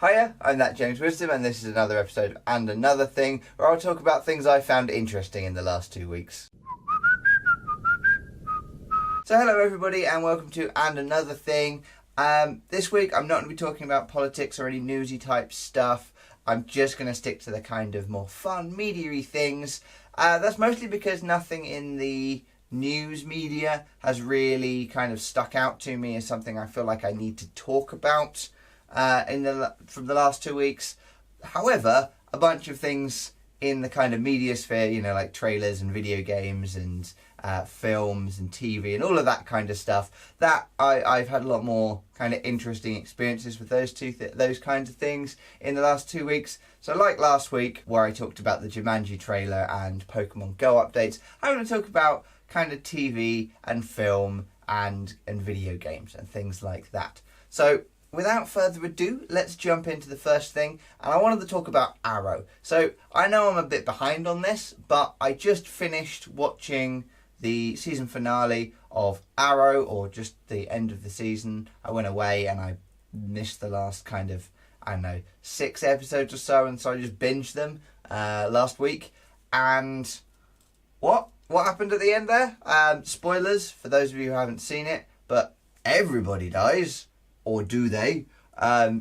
Hiya, I'm ThatJaymsWisdom, and this is another episode of And Another Thing, where I'll talk about things I found interesting in the last 2 weeks. So hello everybody, and welcome to And Another Thing. This week I'm not going to be talking about politics or any newsy type stuff. I'm just going to stick to the kind of more fun, media-y things. That's mostly because nothing in the news media has really kind of stuck out to me as something I feel like I need to talk about. From the last 2 weeks. However, a bunch of things in the kind of media sphere, like trailers and video games and films and TV and all of that kind of stuff, that I've had a lot more kind of interesting experiences with those kinds of things in the last 2 weeks. So like last week, where I talked about the Jumanji trailer and Pokemon Go updates, I'm going to talk about kind of TV and film and video games and things like that. So without further ado, let's jump into the first thing, and I wanted to talk about Arrow. So I know I'm a bit behind on this, but I just finished watching the season finale of Arrow, or just the end of the season. I went away and I missed the last 6 episodes or so, and so I just binged them last week. And what happened at the end there? Spoilers for those of you who haven't seen it, but everybody dies. Or do they?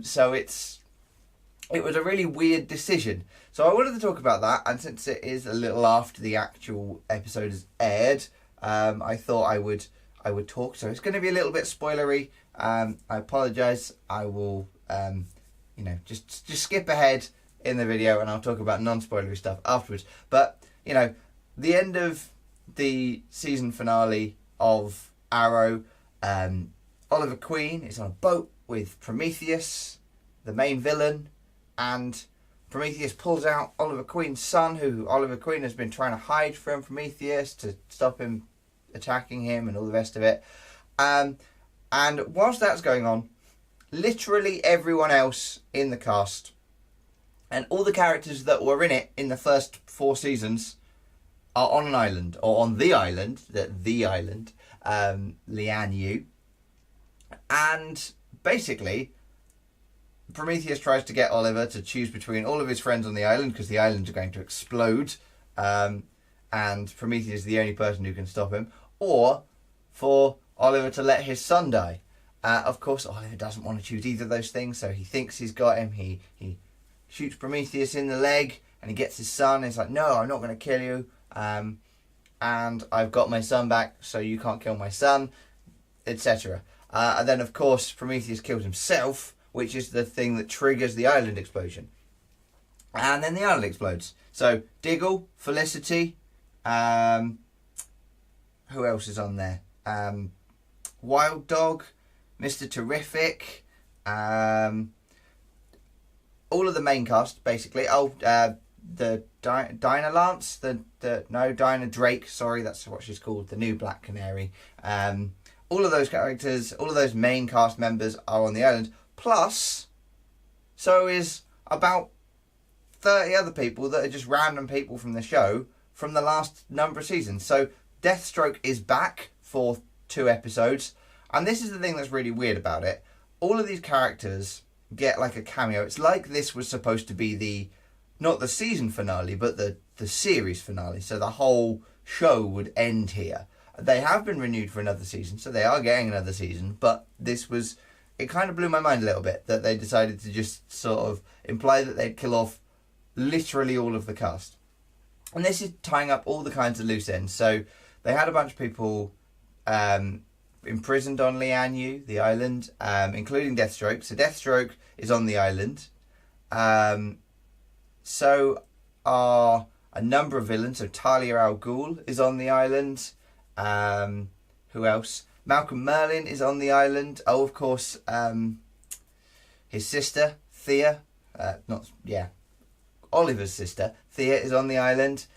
So it was a really weird decision. So I wanted to talk about that, and since it is a little after the actual episode has aired, I thought I would talk. So it's going to be a little bit spoilery. I apologise. I will, just skip ahead in the video, and I'll talk about non-spoilery stuff afterwards. But the end of the season finale of Arrow. Oliver Queen is on a boat with Prometheus, the main villain, and Prometheus pulls out Oliver Queen's son, who Oliver Queen has been trying to hide from Prometheus to stop him attacking him and all the rest of it. And whilst that's going on, literally everyone else in the cast and all the characters that were in it in the first 4 seasons are on an island, or on the island, Lian-Yu. And basically, Prometheus tries to get Oliver to choose between all of his friends on the island, because the islands are going to explode, and Prometheus is the only person who can stop him, or for Oliver to let his son die. Of course, Oliver doesn't want to choose either of those things, so he thinks he's got him. He shoots Prometheus in the leg, and he gets his son. He's like, no, I'm not going to kill you, and I've got my son back, so you can't kill my son, etc. And then, of course, Prometheus kills himself, which is the thing that triggers the island explosion. And then the island explodes. So, Diggle, Felicity, who else is on there? Wild Dog, Mr. Terrific, all of the main cast, basically. The Dinah Lance, Dinah Drake, sorry, that's what she's called, the new Black Canary. All of those characters, all of those main cast members are on the island. Plus, so is about 30 other people that are just random people from the show from the last number of seasons. So Deathstroke is back for 2 episodes. And this is the thing that's really weird about it. All of these characters get like a cameo. It's like this was supposed to be not the season finale, but the series finale. So the whole show would end here. They have been renewed for another season, so they are getting another season, but it kind of blew my mind a little bit that they decided to just sort of imply that they'd kill off literally all of the cast. And this is tying up all the kinds of loose ends. So they had a bunch of people imprisoned on Lian-Yu, the island, including Deathstroke. So Deathstroke is on the island. So are a number of villains. So Talia al Ghul is on the island. Who else? Malcolm Merlyn is on the island. Oh, of course, his sister, Thea. Oliver's sister, Thea, is on the island.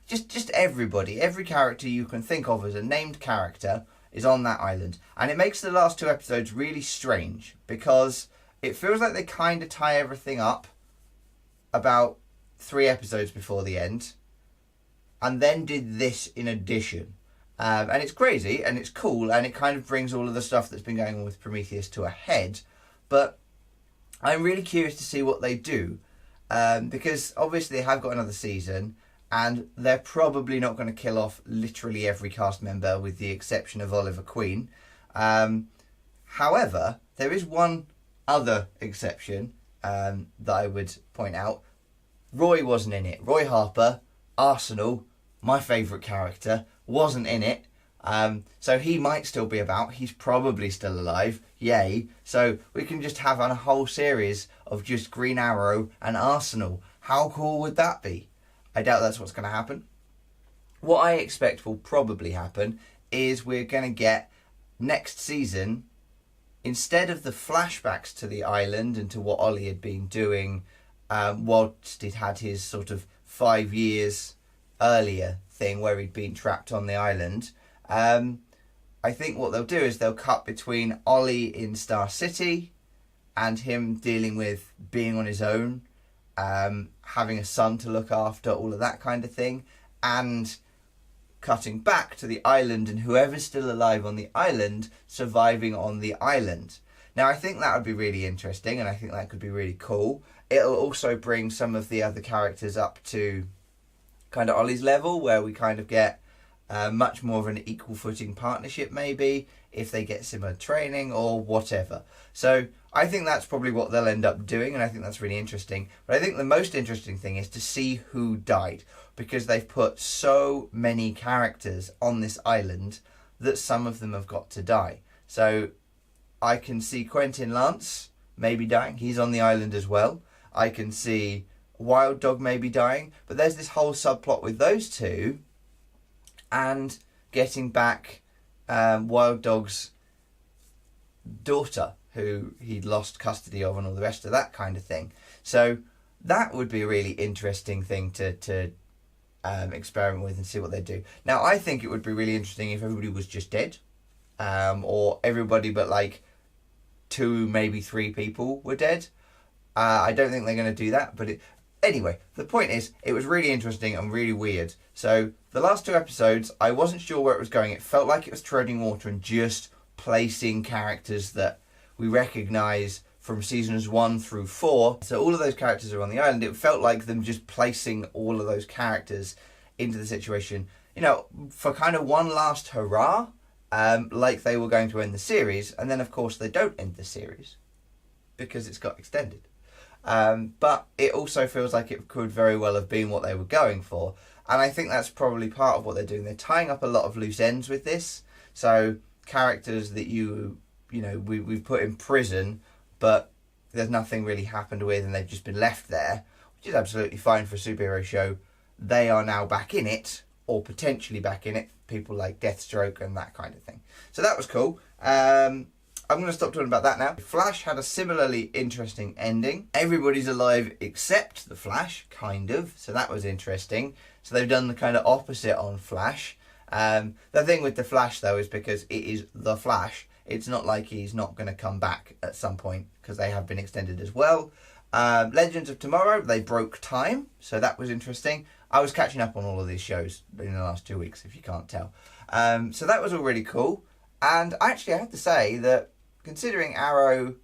Just everybody. Every character you can think of as a named character is on that island. And it makes the last 2 episodes really strange, because it feels like they kind of tie everything up about 3 episodes before the end, and then did this in addition. And it's crazy, and it's cool, and it kind of brings all of the stuff that's been going on with Prometheus to a head. But I'm really curious to see what they do, because obviously they have got another season, and they're probably not going to kill off literally every cast member with the exception of Oliver Queen. However, there is one other exception that I would point out. Roy wasn't in it. Roy Harper, Arsenal, my favourite character, wasn't in it. So he might still be about. He's probably still alive. Yay. So we can just have a whole series of just Green Arrow and Arsenal. How cool would that be? I doubt that's what's going to happen. What I expect will probably happen is we're going to get next season, instead of the flashbacks to the island and to what Ollie had been doing whilst he'd had his sort of 5 years earlier thing where he'd been trapped on the island, I think what they'll do is they'll cut between Ollie in Star City and him dealing with being on his own, having a son to look after, all of that kind of thing, and cutting back to the island and whoever's still alive on the island surviving on the island. Now, I think that would be really interesting, and I think that could be really cool. It'll also bring some of the other characters up to kind of Ollie's level, where we kind of get much more of an equal footing partnership, maybe, if they get similar training or whatever. So I think that's probably what they'll end up doing, and I think that's really interesting. But I think the most interesting thing is to see who died, because they've put so many characters on this island that some of them have got to die. So I can see Quentin Lance maybe dying. He's on the island as well. I can see Wild Dog maybe dying. But there's this whole subplot with those two and getting back Wild Dog's daughter, who he'd lost custody of, and all the rest of that kind of thing. So that would be a really interesting thing to experiment with and see what they do. Now, I think it would be really interesting if everybody was just dead, or everybody but like 2, maybe 3 people were dead. I don't think they're going to do that, but anyway, the point is, it was really interesting and really weird. So the last 2 episodes, I wasn't sure where it was going. It felt like it was treading water and just placing characters that we recognise from seasons 1 through 4. So all of those characters are on the island. It felt like them just placing all of those characters into the situation, you know, for kind of one last hurrah, like they were going to end the series. And then, of course, they don't end the series because it's got extended. But it also feels like it could very well have been what they were going for. And I think that's probably part of what they're doing. They're tying up a lot of loose ends with this. So characters that we've put in prison, but there's nothing really happened with, and they've just been left there, which is absolutely fine for a superhero show. They are now back in it, or potentially back in it. People like Deathstroke and that kind of thing. So that was cool. I'm going to stop talking about that now. Flash had a similarly interesting ending. Everybody's alive except the Flash, kind of. So that was interesting. So they've done the kind of opposite on Flash. The thing with the Flash, though, is because it is the Flash, it's not like he's not going to come back at some point, because they have been extended as well. Legends of Tomorrow, they broke time, so that was interesting. I was catching up on all of these shows in the last 2 weeks, if you can't tell. So that was all really cool. And actually, I have to say that considering Arrow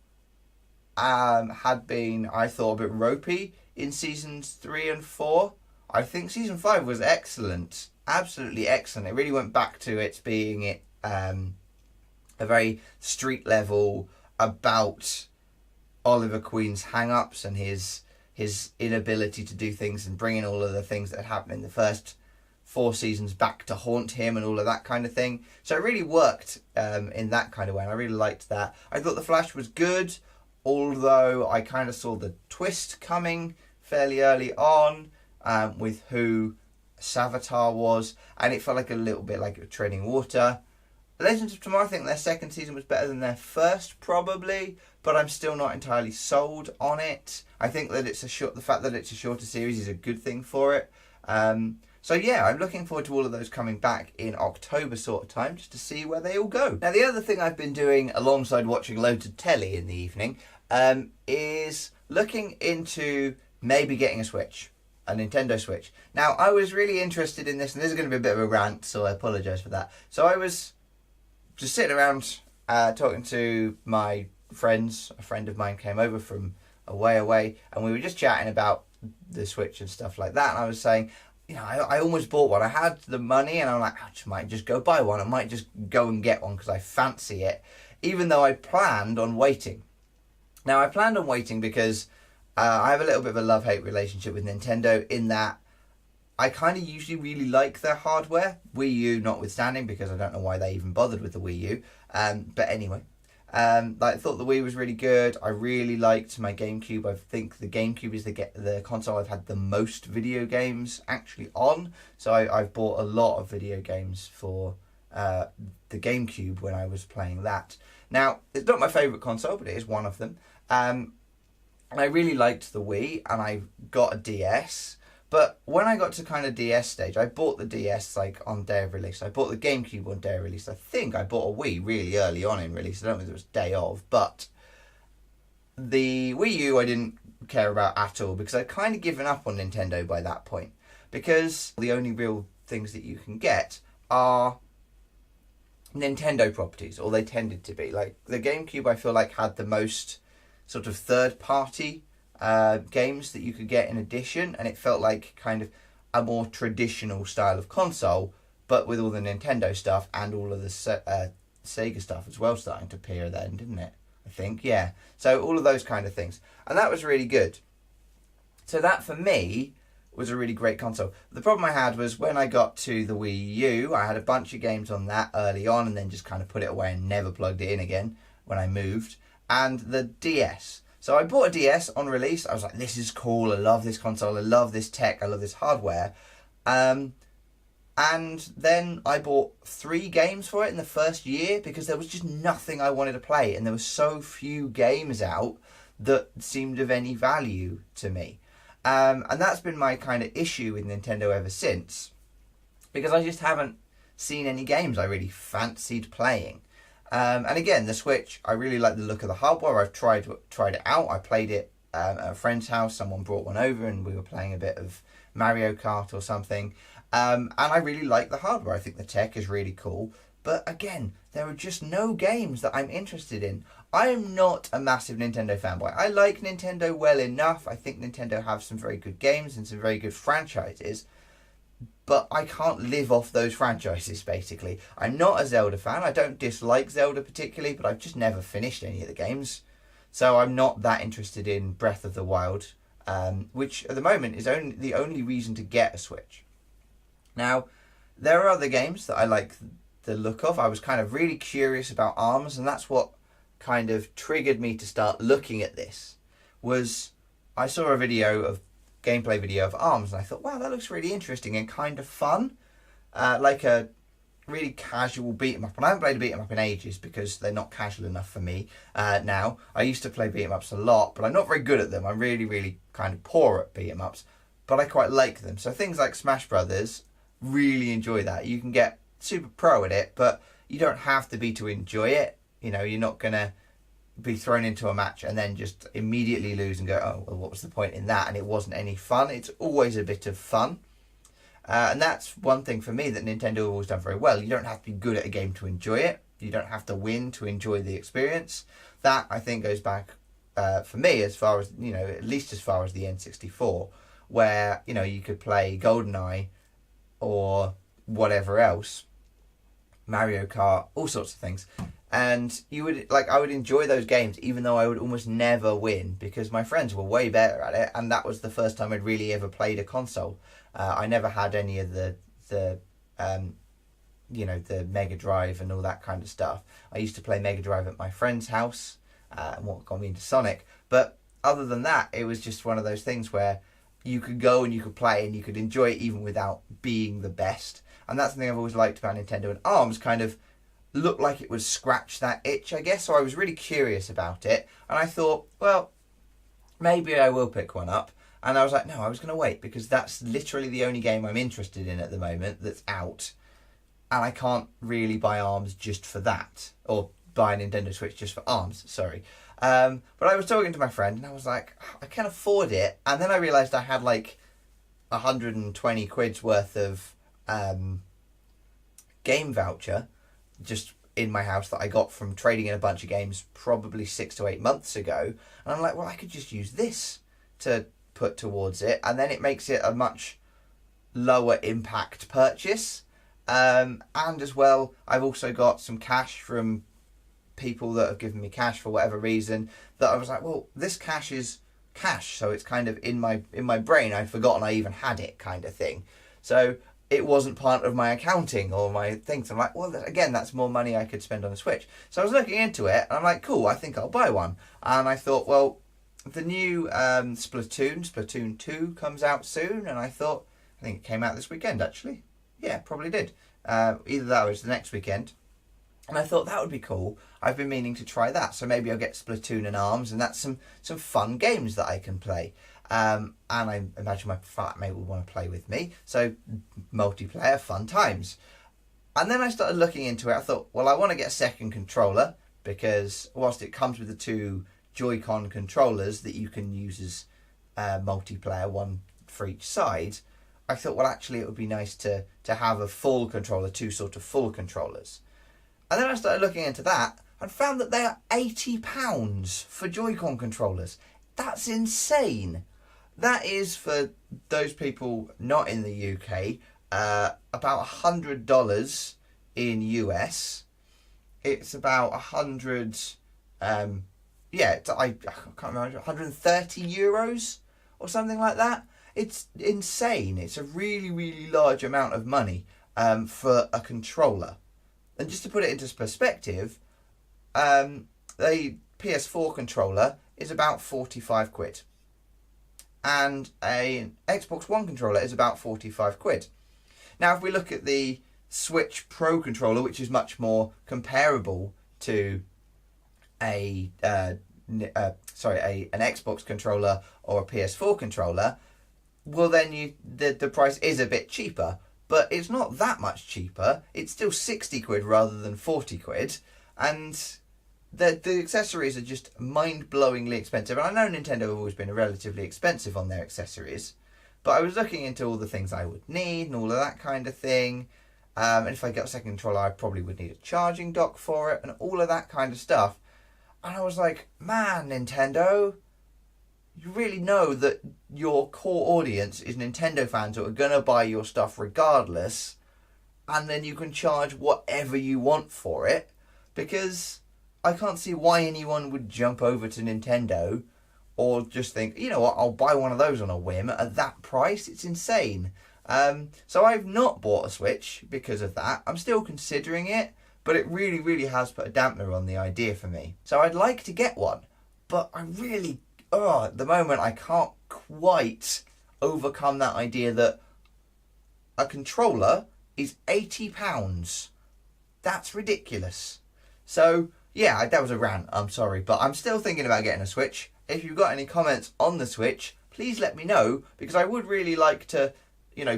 had been, I thought, a bit ropey in seasons 3 and 4, I think season 5 was excellent. Absolutely excellent. It really went back to its being a very street level about Oliver Queen's hang-ups and his inability to do things, and bringing all of the things that had happened in the first 4 seasons back to haunt him and all of that kind of thing. So it really worked in that kind of way, and I really liked that. I thought The Flash was good, although I kind of saw the twist coming fairly early on with who Savitar was, and it felt like a little bit like it was treading water. Legends of Tomorrow, I think their second season was better than their first, probably, but I'm still not entirely sold on it. I think that the fact that it's a shorter series is a good thing for it. So yeah, I'm looking forward to all of those coming back in October sort of time, just to see where they all go. Now, the other thing I've been doing alongside watching loads of telly in the evening is looking into maybe getting a Nintendo Switch. Now, I was really interested in this, and this is going to be a bit of a rant, so I apologise for that. So I was just sitting around talking to my friends. A friend of mine came over from away. And we were just chatting about the Switch and stuff like that. And I was saying, I almost bought one. I had the money and I'm like, I might just go buy one. I might just go and get one because I fancy it, even though I planned on waiting. Now, I planned on waiting because I have a little bit of a love-hate relationship with Nintendo in that I kind of usually really like their hardware, Wii U notwithstanding, because I don't know why they even bothered with the Wii U. But anyway, I thought the Wii was really good. I really liked my GameCube. I think the GameCube is the console I've had the most video games actually on. So I've bought a lot of video games for the GameCube when I was playing that. Now, it's not my favourite console, but it is one of them. And I really liked the Wii, and I got a DS. But when I got to kind of DS stage, I bought the DS on day of release. I bought the GameCube on day of release. I think I bought a Wii really early on in release. I don't think it was day of. But the Wii U I didn't care about at all because I'd kind of given up on Nintendo by that point. Because the only real things that you can get are Nintendo properties, or they tended to be. Like the GameCube I feel like had the most sort of third-party games that you could get in addition, and it felt like kind of a more traditional style of console, but with all the Nintendo stuff and all of the Sega stuff as well starting to appear then, didn't it? I think, yeah. So all of those kind of things, and that was really good. So that for me was a really great console. The problem I had was when I got to the Wii U, I had a bunch of games on that early on, and then just kind of put it away and never plugged it in again when I moved. And the DS. So I bought a DS on release. I was like, this is cool. I love this console. I love this tech. I love this hardware. And then I bought 3 games for it in the first year because there was just nothing I wanted to play. And there were so few games out that seemed of any value to me. And that's been my kind of issue with Nintendo ever since. Because I just haven't seen any games I really fancied playing. And again, the Switch, I really like the look of the hardware. I've tried it out. I played it at a friend's house. Someone brought one over and we were playing a bit of Mario Kart or something. And I really like the hardware. I think the tech is really cool. But again, there are just no games that I'm interested in. I am not a massive Nintendo fanboy. I like Nintendo well enough. I think Nintendo have some very good games and some very good franchises. But I can't live off those franchises, basically. I'm not a Zelda fan. I don't dislike Zelda particularly, but I've just never finished any of the games. So I'm not that interested in Breath of the Wild, which at the moment is the only reason to get a Switch. Now, there are other games that I like the look of. I was kind of really curious about ARMS, and that's what kind of triggered me to start looking at this. Was I saw a gameplay video of ARMS, and I thought, wow, that looks really interesting and kind of fun. Like a really casual beat 'em up. And I haven't played a beat 'em up in ages because they're not casual enough for me now. I used to play beat 'em ups a lot, but I'm not very good at them. I'm really, really kind of poor at beat 'em ups, but I quite like them. So things like Smash Brothers, really enjoy that. You can get super pro at it, but you don't have to be to enjoy it. You're not going to be thrown into a match and then just immediately lose and go, oh, well, what was the point in that? And it wasn't any fun. It's always a bit of fun. And that's one thing for me that Nintendo have always done very well. You don't have to be good at a game to enjoy it. You don't have to win to enjoy the experience. That, I think, goes back, for me, as far as, at least as far as the N64, where, you could play GoldenEye or whatever else, Mario Kart, all sorts of things. And I would enjoy those games, even though I would almost never win because my friends were way better at it. And that was the first time I'd really ever played a console. I never had any of the Mega Drive and all that kind of stuff. I used to play Mega Drive at my friend's house, and what got me into Sonic. But other than that, it was just one of those things where you could go and you could play and you could enjoy it even without being the best. And that's the thing I've always liked about Nintendo. And ARMS kind of looked like it would scratch that itch, I guess. So I was really curious about it. And I thought, well, maybe I will pick one up. And I was like, no, I was going to wait because that's literally the only game I'm interested in at the moment that's out. And I can't really buy ARMS just for that. Or buy a Nintendo Switch just for ARMS, sorry. But I was talking to my friend and I was like, I can afford it. And then I realised I had like 120 quid's worth of game voucher just in my house that I got from trading in a bunch of games probably 6 to 8 months ago. And I'm like, well, I could just use this to put towards it. And then it makes it a much lower impact purchase. And as well, I've also got some cash from people that have given me cash for whatever reason, that I was like, well, this cash is cash, so it's kind of in my brain. I'd forgotten I even had it, kind of thing. So it wasn't part of my accounting or my things. I'm like, well, again, that's more money I could spend on a Switch. So I was looking into it, and I'm like, cool, I think I'll buy one. And I thought, well, the new Splatoon 2 comes out soon, and I thought, I think it came out this weekend, actually. Yeah, probably did. Either that or it's the next weekend. And I thought that would be cool. I've been meaning to try that. So maybe I'll get Splatoon and ARMS, and that's some fun games that I can play. And I imagine my flatmate will want to play with me. So multiplayer, fun times. And then I started looking into it. I thought, well, I want to get a second controller, because whilst it comes with the 2 Joy-Con controllers that you can use as multiplayer, one for each side, I thought, well, actually, it would be nice to have a full controller, 2 sort of full controllers. And then I started looking into that and found that they are £80 for Joy-Con controllers. That's insane. That is, for those people not in the UK, about $100 in US. It's about 100, I can't remember, 130 euros or something like that. It's insane. It's a really, really large amount of money for a controller. And just to put it into perspective, the PS4 controller is about 45 quid. And an Xbox One controller is about 45 quid. Now, if we look at the Switch Pro controller, which is much more comparable to an Xbox controller or a PS4 controller, well, then the price is a bit cheaper. But it's not that much cheaper. It's still 60 quid rather than 40 quid. And the accessories are just mind-blowingly expensive. And I know Nintendo have always been relatively expensive on their accessories. But I was looking into all the things I would need and all of that kind of thing. And if I get a second controller, I probably would need a charging dock for it and all of that kind of stuff. And I was like, man, Nintendo, you really know that your core audience is Nintendo fans who are going to buy your stuff regardless, and then you can charge whatever you want for it, because I can't see why anyone would jump over to Nintendo or just think, you know what, I'll buy one of those on a whim at that price. It's insane. So I've not bought a Switch because of that. I'm still considering it, but it really, really has put a dampener on the idea for me. So I'd like to get one, but I really... at the moment, I can't quite overcome that idea that a controller is £80. That's ridiculous. So, yeah, that was a rant. I'm sorry, but I'm still thinking about getting a Switch. If you've got any comments on the Switch, please let me know, because I would really like to,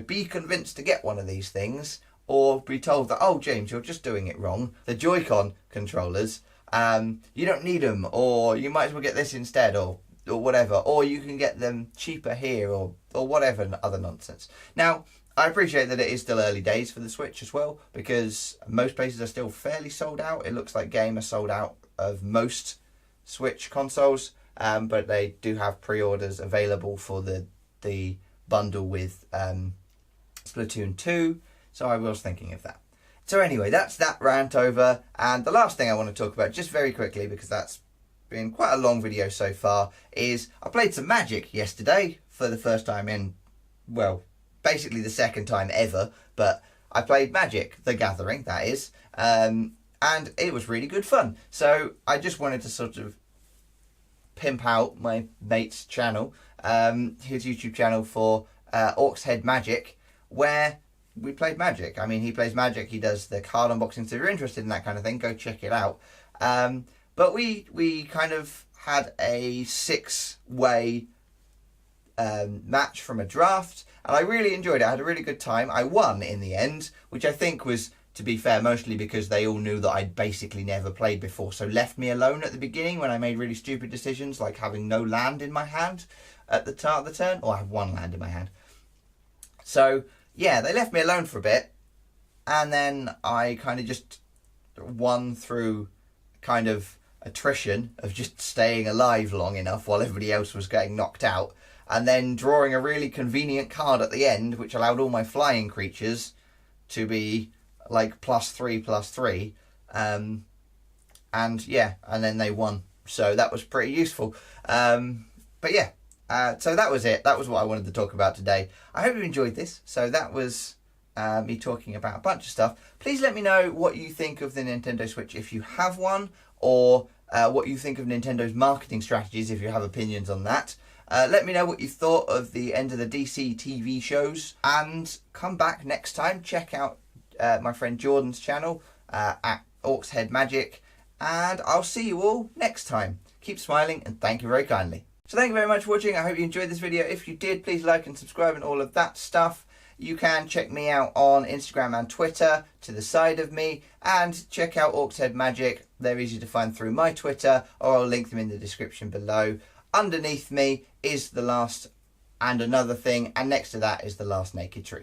be convinced to get one of these things, or be told that, oh, James, you're just doing it wrong. The Joy-Con controllers, you don't need them, or you might as well get this instead, or whatever, or you can get them cheaper here, or whatever other nonsense. Now, I appreciate that it is still early days for the Switch as well, because most places are still fairly sold out. It looks like Game are sold out of most Switch consoles, but they do have pre-orders available for the bundle with Splatoon 2, so I was thinking of that. So anyway, that's that rant over, and the last thing I want to talk about, just very quickly, because that's been quite a long video so far, is I played some Magic yesterday for the first time in, well, basically the second time ever, but I played Magic, the Gathering, that is, and it was really good fun. So I just wanted to sort of pimp out my mate's channel, his YouTube channel for Orcs Head Magic, where we played Magic. I mean, he plays Magic, he does the card unboxing, so if you're interested in that kind of thing, go check it out. But we kind of had a 6-way match from a draft, and I really enjoyed it. I had a really good time. I won in the end, which I think was, to be fair, mostly because they all knew that I'd basically never played before, so left me alone at the beginning when I made really stupid decisions, like having no land in my hand at the start of the turn, or I have one land in my hand. So, yeah, they left me alone for a bit, and then I kind of just won through kind of attrition of just staying alive long enough while everybody else was getting knocked out, and then drawing a really convenient card at the end which allowed all my flying creatures to be like +3/+3, and then they won, so that was pretty useful. But yeah, so that was it. That was what I wanted to talk about today. I hope you enjoyed this. So that was me talking about a bunch of stuff. Please let me know what you think of the Nintendo Switch if you have one, or what you think of Nintendo's marketing strategies if you have opinions on that. Let me know what you thought of the end of the DC TV shows, and come back next time. Check out my friend Jordan's channel at Orcs Head Magic, and I'll see you all next time. Keep smiling, and thank you very kindly. So thank you very much for watching. I hope you enjoyed this video. If you did, please like and subscribe and all of that stuff. You can check me out on Instagram and Twitter to the side of me, and check out Orcs Head Magic. They're easy to find through my Twitter, or I'll link them in the description below. Underneath me is The Last and Another Thing, and next to that is The Last Naked Truth.